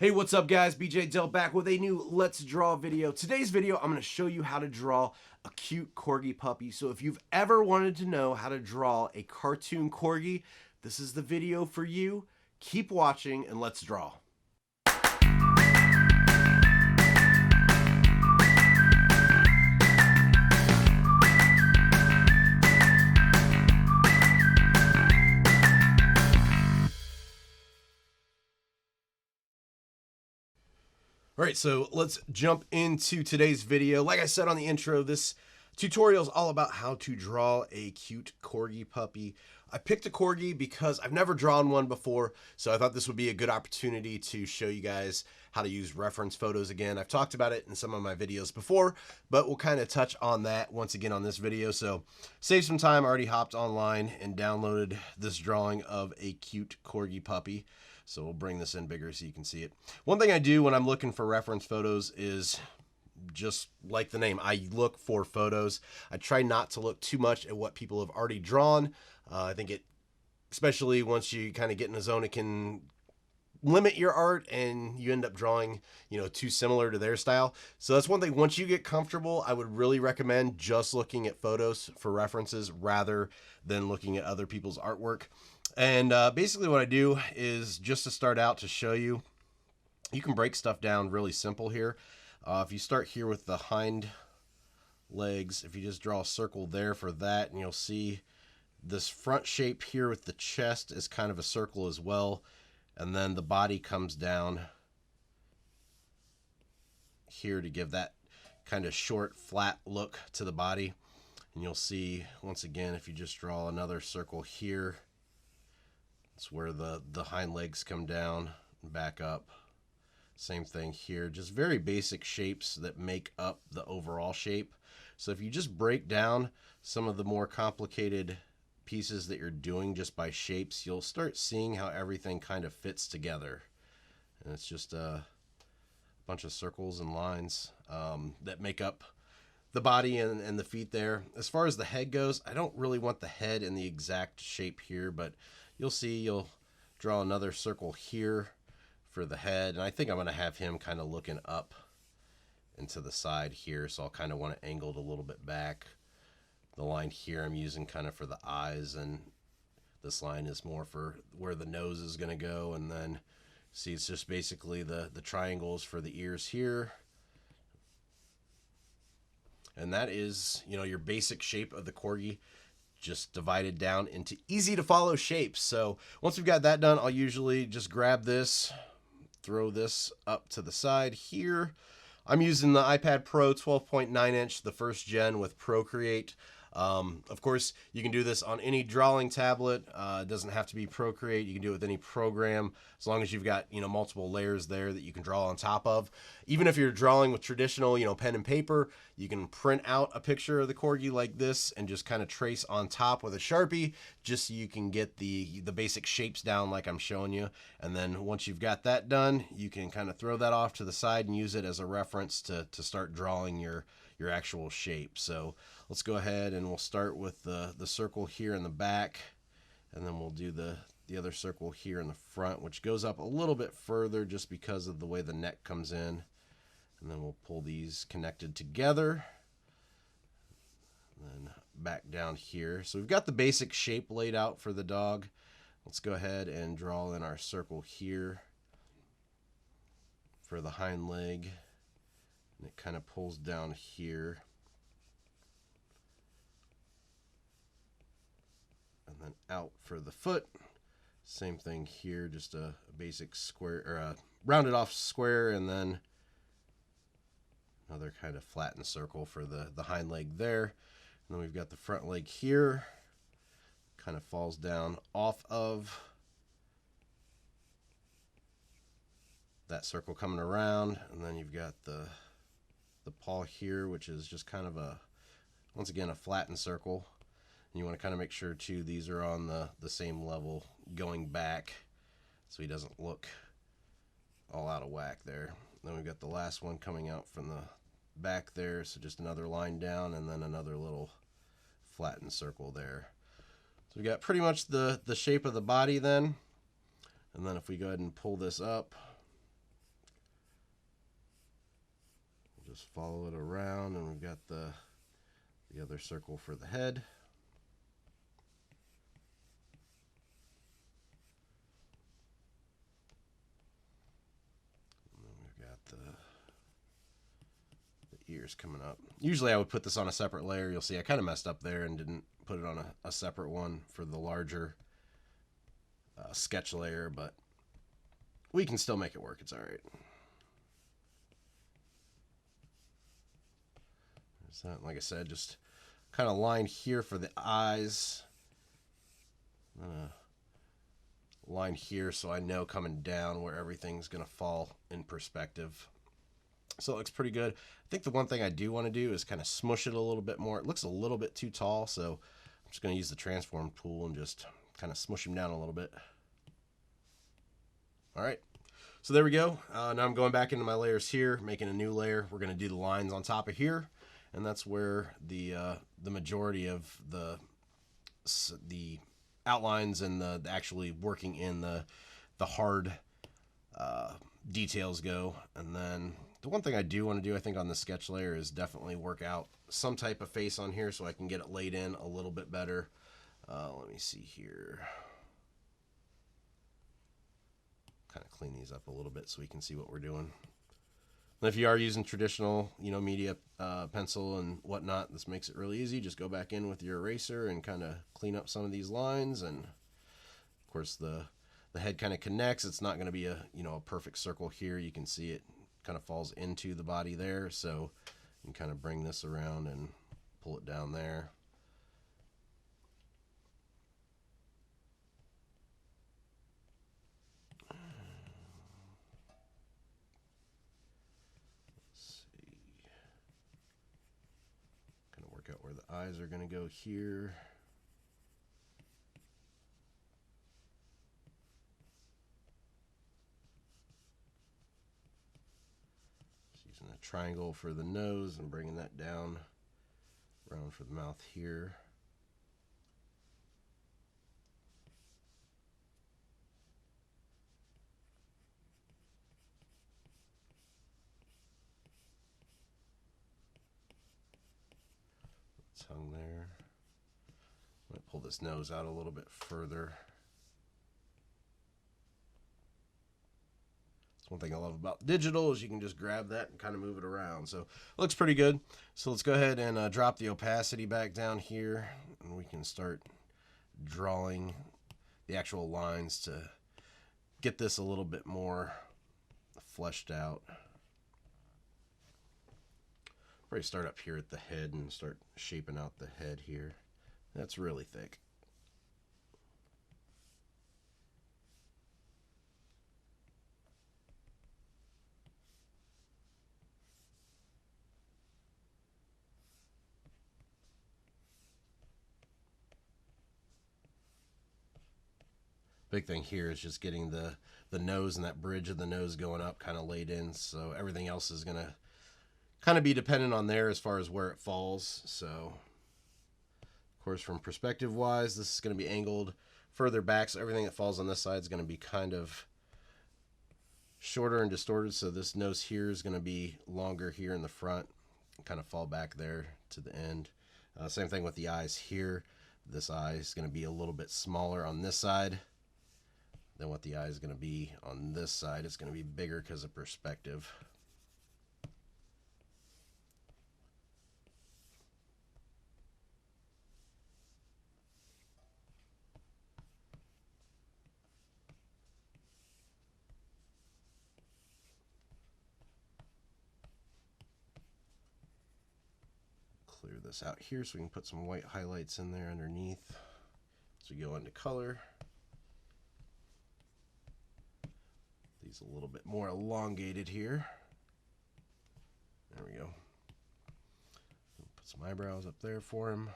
Hey, what's up guys? BJ Dell back with a new Let's Draw video. Today's video, I'm going to show you how to draw a cute Corgi puppy. So if you've ever wanted to know how to draw a cartoon Corgi, this is the video for you. Keep watching and let's draw. All right, so let's jump into today's video. Like I said on the intro, this tutorial is all about how to draw a cute Corgi puppy. I picked a Corgi because I've never drawn one before, so I thought this would be a good opportunity to show you guys how to use reference photos again. I've talked about it in some of my videos before, but we'll kind of touch on that once again on this video. So save some time, I already hopped online and downloaded this drawing of a cute Corgi puppy. So we'll bring this in bigger so you can see it. One thing I do when I'm looking for reference photos is just like the name, I look for photos. I try not to look too much at what people have already drawn. I think it, especially once you kind of get in the zone, it can limit your art and you end up drawing, too similar to their style. So that's one thing. Once you get comfortable, I would really recommend just looking at photos for references rather than looking at other people's artwork. And basically what I do is, just to start out, to show you, you can break stuff down really simple here. If you start here with the hind legs, if you just draw a circle there for that, and you'll see this front shape here with the chest is kind of a circle as well. And then the body comes down here to give that kind of short, flat look to the body. And you'll see, once again, if you just draw another circle here, it's where the hind legs come down and back up. Same thing here, just very basic shapes that make up the overall shape. So if you just break down some of the more complicated pieces that you're doing just by shapes, you'll start seeing how everything kind of fits together. And it's just a bunch of circles and lines that make up the body and the feet there. As far as the head goes, I don't really want the head in the exact shape here, but you'll see, you'll draw another circle here for the head. And I think I'm going to have him kind of looking up into the side here. So I'll kind of want it angled a little bit back. The line here I'm using kind of for the eyes, and this line is more for where the nose is going to go. And then see, it's just basically the triangles for the ears here. And that is, your basic shape of the Corgi, just divided down into easy to follow shapes. So once we've got that done, I'll usually just grab this, throw this up to the side here. I'm using the iPad Pro 12.9 inch, the first gen with Procreate. Of course, you can do this on any drawing tablet. It doesn't have to be Procreate. You can do it with any program, as long as you've got, multiple layers there that you can draw on top of. Even if you're drawing with traditional, pen and paper, you can print out a picture of the Corgi like this and just kind of trace on top with a Sharpie, just so you can get the basic shapes down like I'm showing you. And then once you've got that done, you can kind of throw that off to the side and use it as a reference to start drawing your actual shape. So let's go ahead and we'll start with the circle here in the back, and then we'll do the other circle here in the front, which goes up a little bit further just because of the way the neck comes in. And then we'll pull these connected together, and then back down here. So we've got the basic shape laid out for the dog. Let's go ahead and draw in our circle here for the hind leg. And it kind of pulls down here. And then out for the foot. Same thing here, just a basic square, or a rounded off square, and then another kind of flattened circle for the hind leg there. And then we've got the front leg here. Kind of falls down off of that circle coming around. And then you've got the paw here, which is just kind of once again, a flattened circle. And you want to kind of make sure too, these are on the same level going back, so he doesn't look all out of whack there. Then we've got the last one coming out from the back there, so just another line down and then another little flattened circle there. So we got pretty much the shape of the body then. And then if we go ahead and pull this up, Just follow it around, and we've got the other circle for the head. And then we've got the ears coming up. Usually I would put this on a separate layer. You'll see I kind of messed up there and didn't put it on a separate one for the larger sketch layer, but we can still make it work. It's all right. There's that. Like I said, just kind of line here for the eyes. Line here so I know coming down where everything's going to fall in perspective. So it looks pretty good. I think the one thing I do want to do is kind of smush it a little bit more. It looks a little bit too tall, so I'm just going to use the transform tool and just kind of smush him down a little bit. All right, so there we go. Now I'm going back into my layers here, making a new layer. We're going to do the lines on top of here, and that's where the majority of the outlines and the actually working in the hard details go. And then the one thing I do want to do, I think, on the sketch layer is definitely work out some type of face on here so I can get it laid in a little bit better. Let me see here. Kind of clean these up a little bit so we can see what we're doing. And if you are using traditional, media pencil and whatnot, this makes it really easy. Just go back in with your eraser and kind of clean up some of these lines. And of course, the head kind of connects. It's not going to be a a perfect circle here. You can see it kind of falls into the body there. So you can kind of bring this around and pull it down there. Out where the eyes are going to go here. Just using a triangle for the nose and bringing that down around for the mouth here. Tongue there. I'm going to pull this nose out a little bit further. That's one thing I love about digital is you can just grab that and kind of move it around. So it looks pretty good. So let's go ahead and drop the opacity back down here, and we can start drawing the actual lines to get this a little bit more fleshed out. Probably start up here at the head and start shaping out the head here. That's really thick. Big thing here is just getting the nose and that bridge of the nose going up kind of laid in, so everything else is going to kind of be dependent on there as far as where it falls. So of course, from perspective wise, this is going to be angled further back, so everything that falls on this side is going to be kind of shorter and distorted. So this nose here is going to be longer here in the front and kind of fall back there to the end. Same thing with the eyes here. This eye is going to be a little bit smaller on this side than what the eye is going to be on this side. It's going to be bigger because of perspective. Clear this out here so we can put some white highlights in there underneath as we go into color. These a little bit more elongated here. There we go. Put some eyebrows up there for him.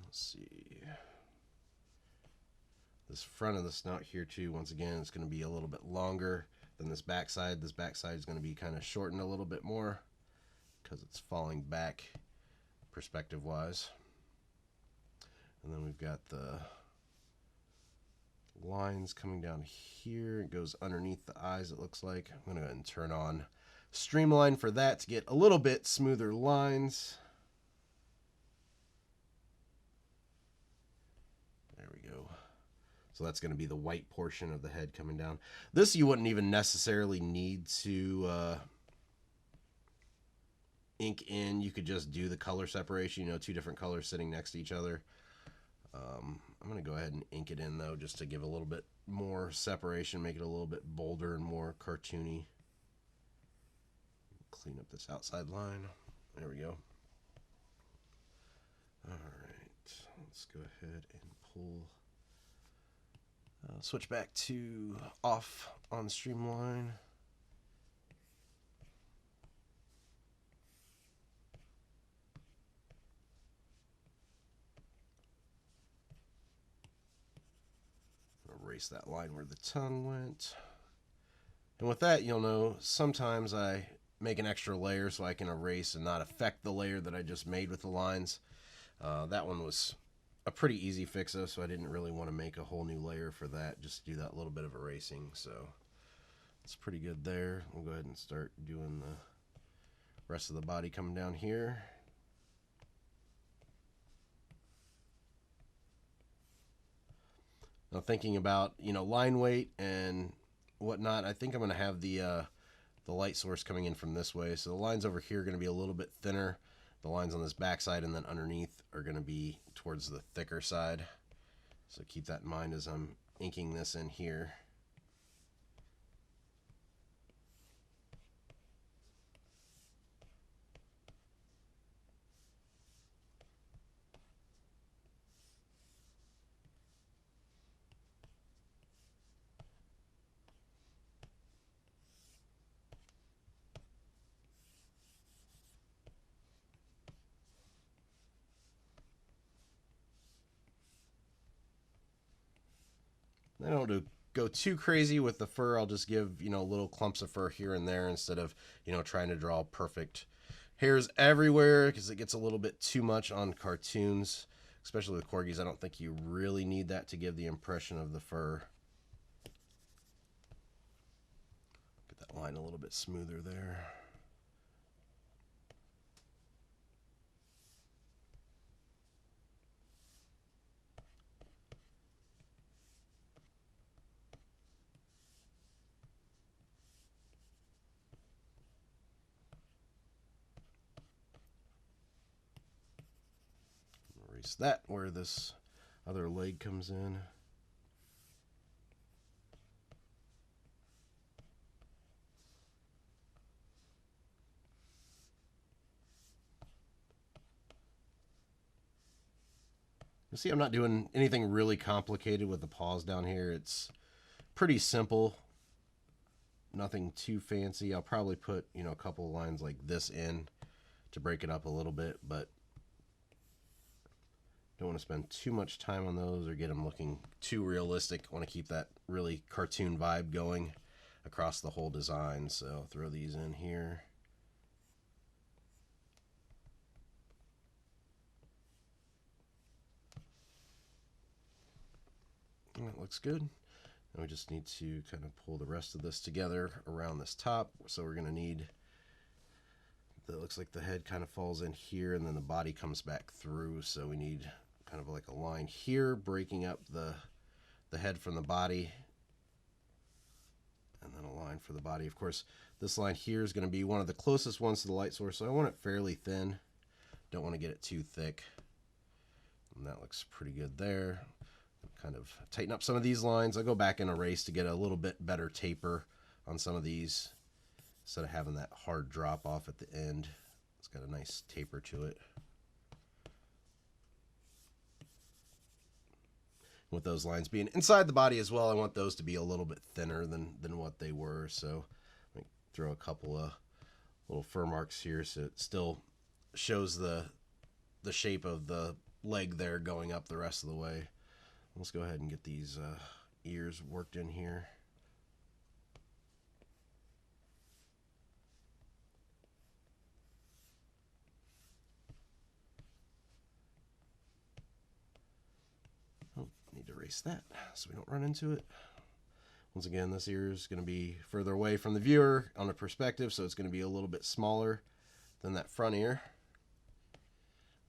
Let's see. This front of the snout here too, once again, it's going to be a little bit longer than this backside. This backside is going to be kind of shortened a little bit more because it's falling back perspective wise. And then we've got the lines coming down here. It goes underneath the eyes, it looks like. I'm going to go ahead and turn on Streamline for that to get a little bit smoother lines. There we go. So that's going to be the white portion of the head coming down. This you wouldn't even necessarily need to ink in. You could just do the color separation, you know, two different colors sitting next to each other. I'm going to go ahead and ink it in, though, just to give a little bit more separation, make it a little bit bolder and more cartoony. Clean up this outside line. There we go. All right, let's go ahead and pull. Switch back to off on Streamline. Erase that line where the tongue went. And with that, you'll know sometimes I make an extra layer so I can erase and not affect the layer that I just made with the lines. That one was a pretty easy fix though, so I didn't really want to make a whole new layer for that. Just do that little bit of erasing. So it's pretty good there. We'll go ahead and start doing the rest of the body coming down here. Now thinking about, you know, line weight and whatnot, I think I'm going to have the light source coming in from this way. So the lines over here are going to be a little bit thinner. The lines on this back side and then underneath are going to be towards the thicker side. So keep that in mind as I'm inking this in here. I don't go too crazy with the fur. I'll just give, you know, little clumps of fur here and there instead of, you know, trying to draw perfect hairs everywhere, because it gets a little bit too much on cartoons, especially with corgis. I don't think you really need that to give the impression of the fur. Get that line a little bit smoother there. Erase that where this other leg comes in. You see, I'm not doing anything really complicated with the paws down here. It's pretty simple. Nothing too fancy. I'll probably put, you know, a couple of lines like this in to break it up a little bit, but don't want to spend too much time on those or get them looking too realistic. I want to keep that really cartoon vibe going across the whole design. So I'll throw these in here. That looks good. And we just need to kind of pull the rest of this together around this top. So we're going to need, that looks like the head kind of falls in here and then the body comes back through. So we need kind of like a line here breaking up the head from the body, and then a line for the body. Of course, this line here is going to be one of the closest ones to the light source, so I want it fairly thin. Don't want to get it too thick. And that looks pretty good there. Kind of tighten up some of these lines. I'll go back and erase to get a little bit better taper on some of these instead of having that hard drop off at the end. It's got a nice taper to it. With those lines being inside the body as well, I want those to be a little bit thinner than what they were. So let me throw a couple of little fur marks here so it still shows the shape of the leg there going up the rest of the way. Let's go ahead and get these ears worked in here. erase that so we don't run into it. Once again, this ear is going to be further away from the viewer on a perspective, so it's going to be a little bit smaller than that front ear.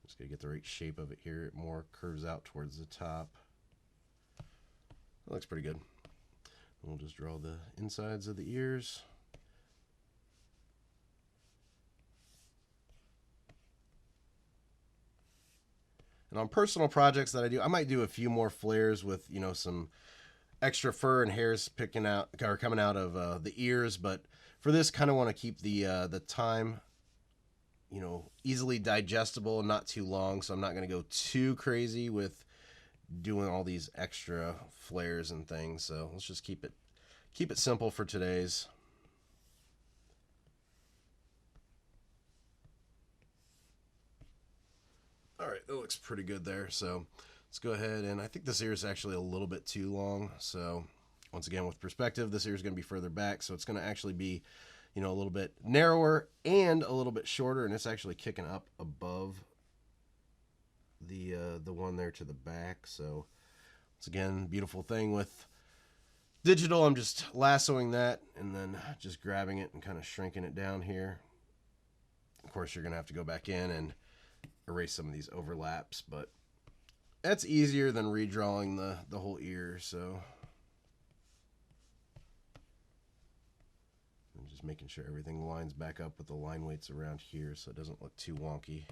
Just going to get the right shape of it here. It more curves out towards the top. That looks pretty good. We'll just draw the insides of the ears. And on personal projects that I do, I might do a few more flares with, you know, some extra fur and hairs picking out or coming out of the ears. But for this, kind of want to keep the time, you know, easily digestible and not too long. So I'm not going to go too crazy with doing all these extra flares and things. So let's just keep it simple for today's. All right, that looks pretty good there. So let's go ahead, and I think this ear is actually a little bit too long. So once again, with perspective, this ear is going to be further back. So it's going to actually be, you know, a little bit narrower and a little bit shorter, and it's actually kicking up above the one there to the back. So once again, beautiful thing with digital, I'm just lassoing that and then just grabbing it and kind of shrinking it down here. Of course, you're going to have to go back in and erase some of these overlaps, but that's easier than redrawing the whole ear. So I'm just making sure everything lines back up with the line weights around here so it doesn't look too wonky.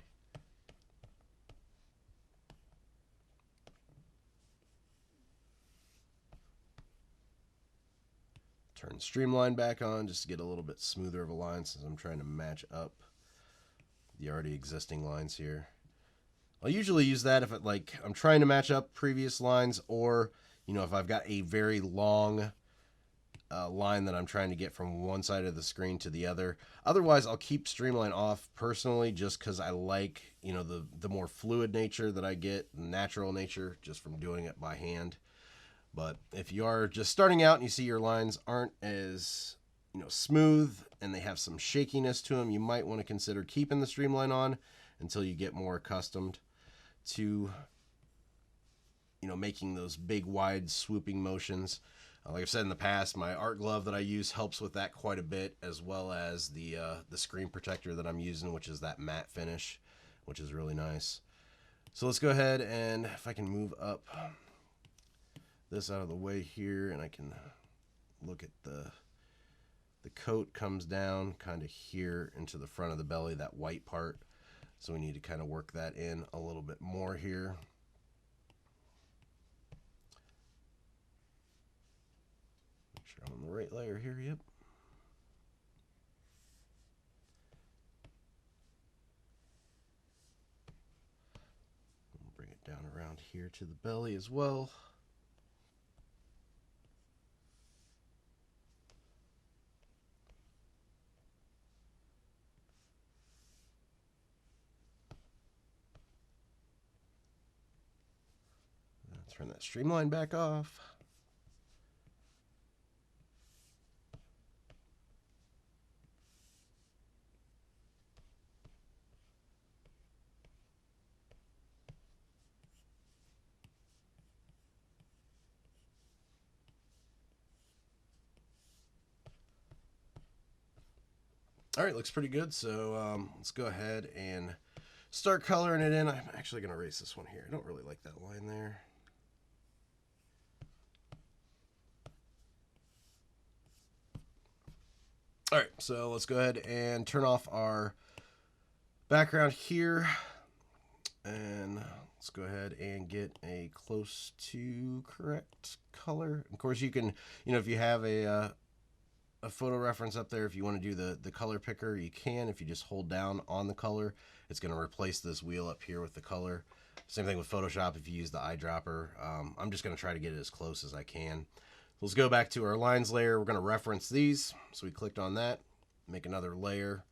Turn Streamline back on just to get a little bit smoother of a line since I'm trying to match up the already existing lines here. I'll usually use that if I'm trying to match up previous lines, or, you know, if I've got a very long line that I'm trying to get from one side of the screen to the other. Otherwise, I'll keep Streamline off personally just because I like, you know, the more fluid nature that I get, natural nature, just from doing it by hand. But if you are just starting out and you see your lines aren't as, you know, smooth and they have some shakiness to them, you might want to consider keeping the Streamline on until you get more accustomed to, you know, making those big, wide, swooping motions. Like I've said in the past, my art glove that I use helps with that quite a bit, as well as the screen protector that I'm using, which is that matte finish, which is really nice. So let's go ahead, and if I can move up this out of the way here, and I can look at the coat comes down kind of here into the front of the belly, that white part. So we need to kind of work that in a little bit more here. Make sure I'm on the right layer here, yep. Bring it down around here to the belly as well. Turn that Streamline back off. All right, looks pretty good. So let's go ahead and start coloring it in. I'm actually going to erase this one here. I don't really like that line there. All right, so let's go ahead and turn off our background here, and let's go ahead and get a close to correct color. Of course, you can, you know, if you have a photo reference up there, if you want to do the color picker, you can. If you just hold down on the color, it's going to replace this wheel up here with the color. Same thing with Photoshop if you use the eyedropper. I'm just going to try to get it as close as I can. Let's go back to our lines layer. We're going to reference these. So we clicked on that, make another layer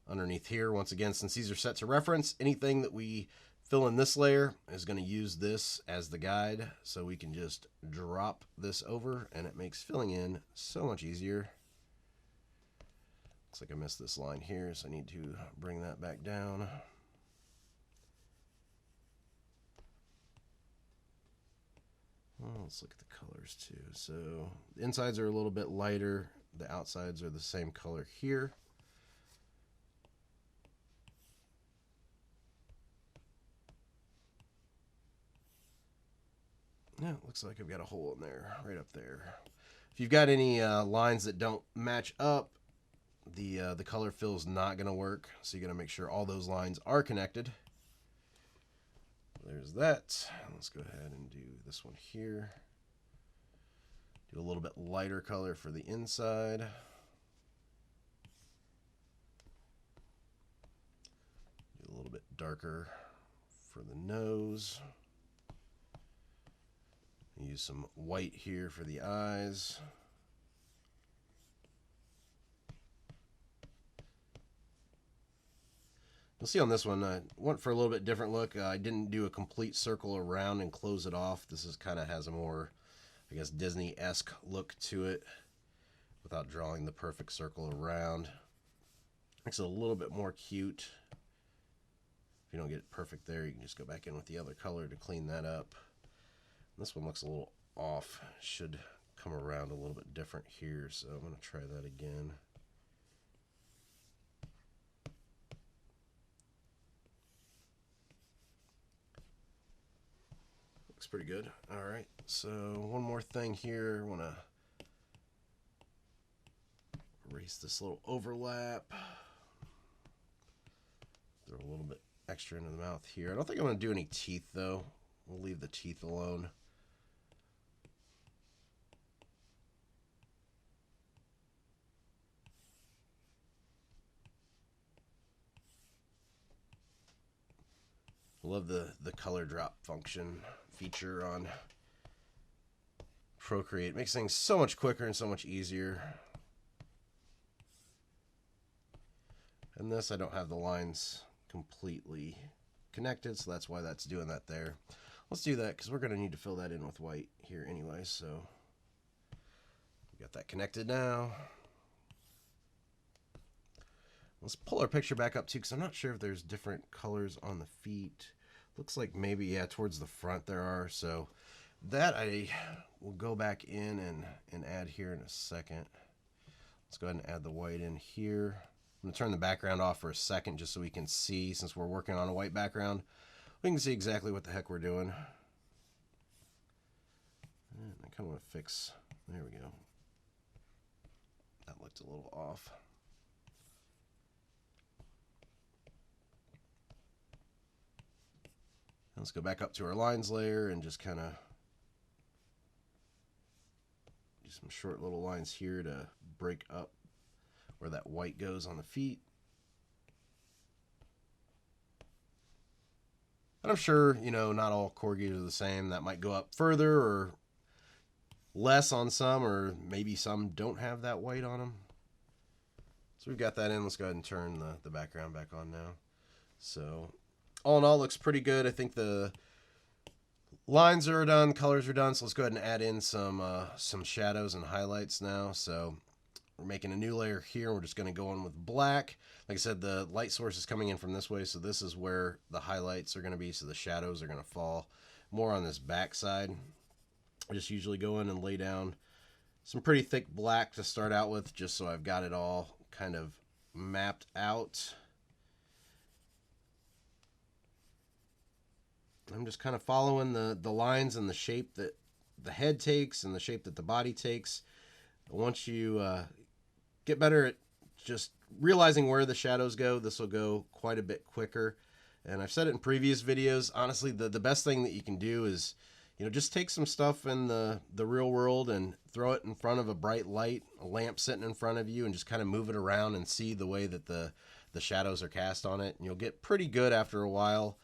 underneath here. Once again, since these are set to reference, anything that we fill in this layer is going to use this as the guide. So we can just drop this over and it makes filling in so much easier. Looks like I missed this line here, so I need to bring that back down. Well, let's look at the colors too. So the insides are a little bit lighter. The outsides are the same color here. Yeah, it looks like I've got a hole in there, right up there. If you've got any lines that don't match up, the color fill is not going to work. So you got to make sure all those lines are connected. There's that. Let's go ahead and do this one here. Do a little bit lighter color for the inside. Do a little bit darker for the nose. Use some white here for the eyes. You'll see on this one, I went for a little bit different look. I didn't do a complete circle around and close it off. This is kind of has a more, I guess, Disney-esque look to it without drawing the perfect circle around. Makes it a little bit more cute. If you don't get it perfect there, you can just go back in with the other color to clean that up. This one looks a little off. Should come around a little bit different here, so I'm going to try that again. Looks pretty good. All right, so one more thing here. I want to erase this little overlap. Throw a little bit extra into the mouth here. I don't think I'm going to do any teeth, though. We'll leave the teeth alone. I love the color drop function feature on Procreate. It makes things so much quicker and so much easier. And this, I don't have the lines completely connected, so that's why that's doing that there. Let's do that because we're going to need to fill that in with white here anyway. So we got that connected now. Let's pull our picture back up too, because I'm not sure if there's different colors on the feet. Looks like maybe, yeah, towards the front there are. So that I will go back in and add here in a second. Let's go ahead and add the white in here. I'm going to turn the background off for a second just so we can see, since we're working on a white background, we can see exactly what the heck we're doing. And I kind of want to fix, there we go. That looked a little off. Let's go back up to our lines layer and just kind of do some short little lines here to break up where that white goes on the feet. And I'm sure, you know, not all Corgis are the same. That might go up further or less on some, or maybe some don't have that white on them. So we've got that in. Let's go ahead and turn the background back on now. So all in all, looks pretty good. I think the lines are done, colors are done. So let's go ahead and add in some shadows and highlights now. So we're making a new layer here. We're just going to go in with black. Like I said, the light source is coming in from this way, so this is where the highlights are going to be. So the shadows are going to fall more on this back side. I just usually go in and lay down some pretty thick black to start out with, just so I've got it all kind of mapped out. I'm just kind of following the lines and the shape that the head takes and the shape that the body takes. Once you get better at just realizing where the shadows go, this will go quite a bit quicker. And I've said it in previous videos, honestly, the best thing that you can do is, you know, just take some stuff in the real world and throw it in front of a bright light, a lamp sitting in front of you, and just kind of move it around and see the way that the shadows are cast on it. And you'll get pretty good after a while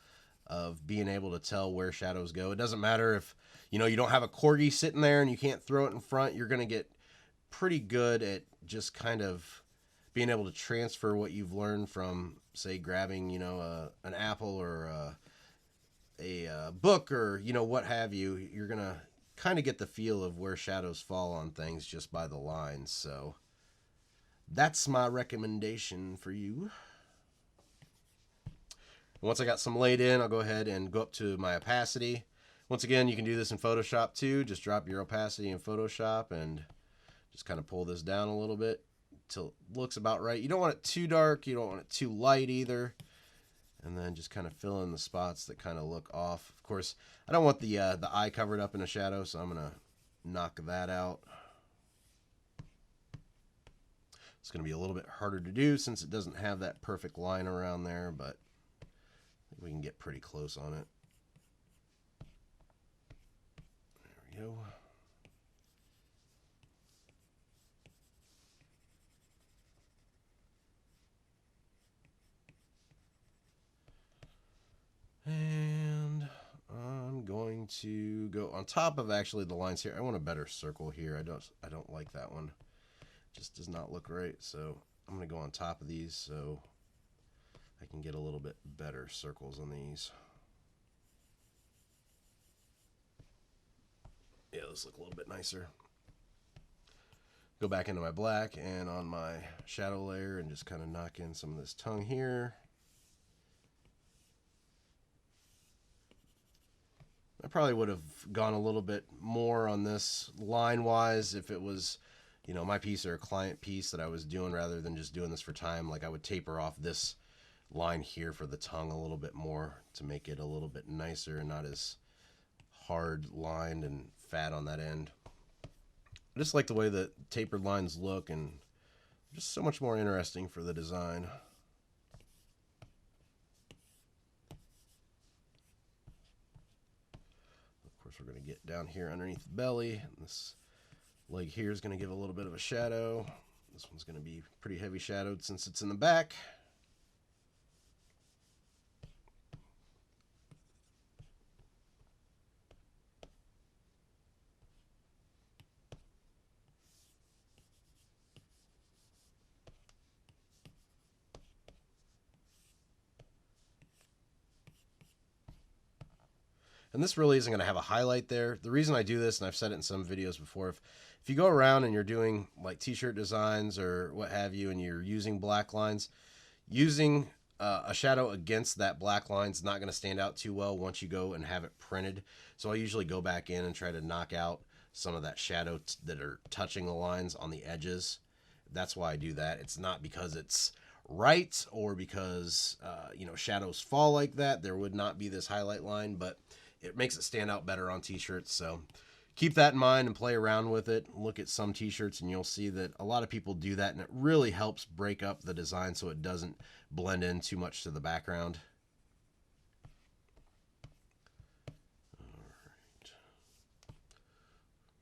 of being able to tell where shadows go. It doesn't matter if, you know, you don't have a Corgi sitting there and you can't throw it in front. You're going to get pretty good at just kind of being able to transfer what you've learned from, say, grabbing, you know, an apple or a book or, you know, what have you. You're going to kind of get the feel of where shadows fall on things just by the lines. So that's my recommendation for you. Once I got some laid in, I'll go ahead and go up to my opacity. Once again, you can do this in Photoshop too. Just drop your opacity in Photoshop and just kind of pull this down a little bit until it looks about right. You don't want it too dark. You don't want it too light either. And then just kind of fill in the spots that kind of look off. Of course, I don't want the eye covered up in a shadow, so I'm going to knock that out. It's going to be a little bit harder to do since it doesn't have that perfect line around there, but I think we can get pretty close on it. There we go. And I'm going to go on top of actually the lines here. I want a better circle here. I don't like that one. It just does not look right. So I'm going to go on top of these so I can get a little bit better circles on these. Yeah, those look a little bit nicer. Go back into my black and on my shadow layer and just kind of knock in some of this tongue here. I probably would have gone a little bit more on this line-wise if it was, you know, my piece or a client piece that I was doing rather than just doing this for time. Like I would taper off this line here for the tongue a little bit more to make it a little bit nicer and not as hard lined and fat on that end. I just like the way the tapered lines look and just so much more interesting for the design. We're going to get down here underneath the belly. This leg here is going to give a little bit of a shadow. This one's going to be pretty heavy shadowed since it's in the back. And this really isn't going to have a highlight there. The reason I do this, and I've said it in some videos before, if you go around and you're doing like t-shirt designs or what have you, and you're using black lines, using a shadow against that black line is not going to stand out too well once you go and have it printed. So I usually go back in and try to knock out some of that shadow that are touching the lines on the edges. That's why I do that. It's not because it's right or because you know, shadows fall like that. There would not be this highlight line, but it makes it stand out better on t-shirts. So keep that in mind and play around with it. Look at some t-shirts and you'll see that a lot of people do that, and it really helps break up the design so it doesn't blend in too much to the background. All right.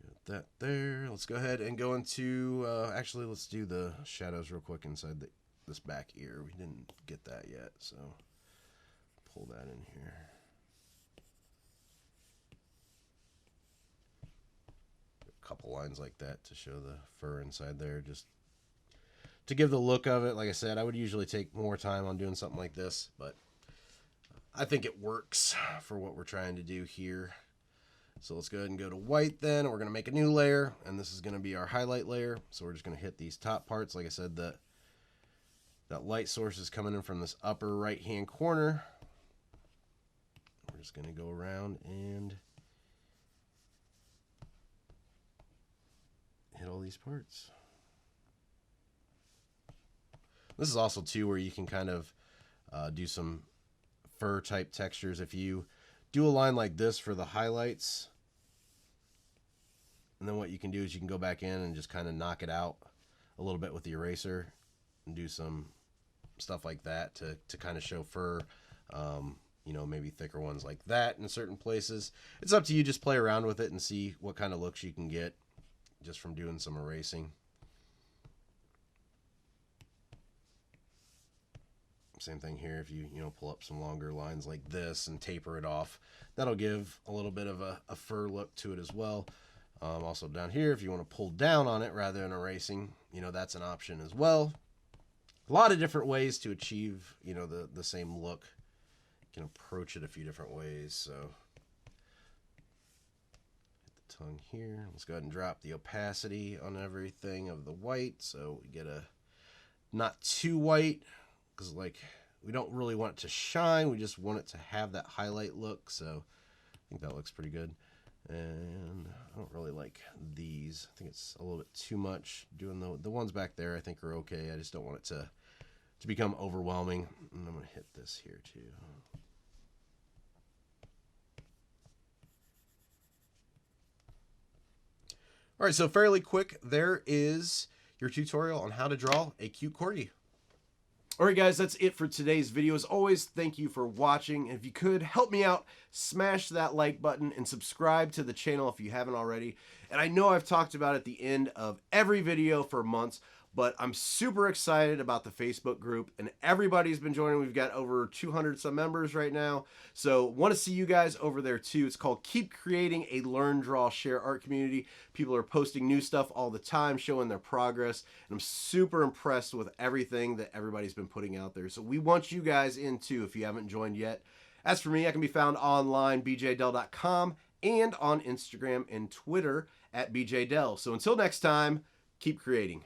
Got that there. Let's go ahead and go into, actually let's do the shadows real quick inside this back ear. We didn't get that yet, so pull that in here. Couple lines like that to show the fur inside there, just to give the look of it. Like I said, I would usually take more time on doing something like this, but I think it works for what we're trying to do here. So let's go ahead and go to white then. We're going to make a new layer, and this is going to be our highlight layer. So we're just going to hit these top parts. Like I said, that light source is coming in from this upper right hand corner. We're just going to go around and hit all these parts. This is also too where you can kind of do some fur type textures. If you do a line like this for the highlights, and then what you can do is you can go back in and just kind of knock it out a little bit with the eraser and do some stuff like that to kind of show fur, you know, maybe thicker ones like that in certain places. It's up to you. Just play around with it and see what kind of looks you can get just from doing some erasing. Same thing here. If you pull up some longer lines like this and taper it off, that'll give a little bit of a fur look to it as well. Also down here, if you want to pull down on it rather than erasing, that's an option as well. A lot of different ways to achieve, the same look. You can approach it a few different ways. So hit the tongue here. Let's go ahead and drop the opacity on everything of the white, so we get a not too white, because we don't really want it to shine. We just want it to have that highlight look. So think that looks pretty good. And I don't really like these. I think it's a little bit too much. Doing the ones back there I think are okay. I just don't want it to become overwhelming. And I'm going to hit this here too. All right, so fairly quick, there is your tutorial on how to draw a cute corgi. All right, guys, that's it for today's video. As always, thank you for watching. And if you could, help me out, smash that like button and subscribe to the channel if you haven't already. And I know I've talked about it at the end of every video for months, but I'm super excited about the Facebook group, and everybody's been joining. We've got over 200 some members right now. So want to see you guys over there too. It's called Keep Creating, a Learn, Draw, Share Art community. People are posting new stuff all the time, showing their progress. And I'm super impressed with everything that everybody's been putting out there. So we want you guys in too if you haven't joined yet. As for me, I can be found online, bjdell.com, and on Instagram and Twitter at bjdell. So until next time, keep creating.